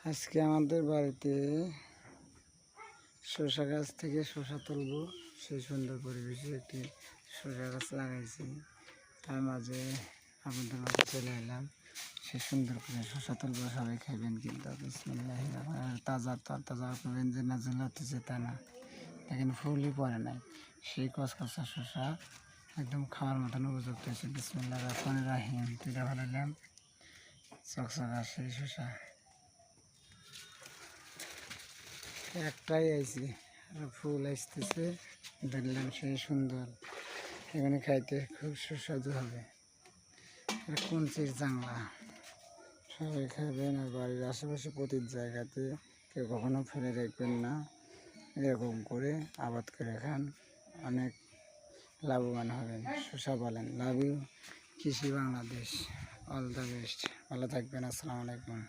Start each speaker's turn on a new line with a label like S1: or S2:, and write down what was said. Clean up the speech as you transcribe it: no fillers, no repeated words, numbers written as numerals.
S1: আজকে আমাদের বাড়িতে শসা গাছ থেকে শসা তুলব। সেই সুন্দর পরিবেশে একটি শসা গাছ লাগাইছি, তার মাঝে আপনাদের মাঝে চলে এলাম। সে সুন্দর করে শসা তুলব, সবাই খাইবেন কিন্তু বিসমিল্লাহ। তাজা তাজা করবেন যে নাজিল হতেছে তা না, দেখেন ফুলই পড়ে নাই। সেই কচকচা শসা একদম খাওয়ার মতন উপযুক্ত হয়েছে। বিসমিল্লাহ রহমানির রহিম। তুলে ফেলালাম চকচকা সেই শসা, একটাই আইছে আর ফুল আসতেছে, দেখলাম সেই সুন্দর। এখানে খাইতে খুব সুস্বাদু হবে। কুঞ্চির জাংলা সবাই খাবেন, আর বাড়ির আশেপাশে প্রতি জায়গাতে কেউ কখনো ফেলে রাখবেন না। এরকম করে আবাদ করে খান, অনেক লাভবান হবেন। শসা বলেন। লাভ ইউ কৃষি বাংলাদেশ। All the best. ভালো থাকবেন। আসসালামু আলাইকুম।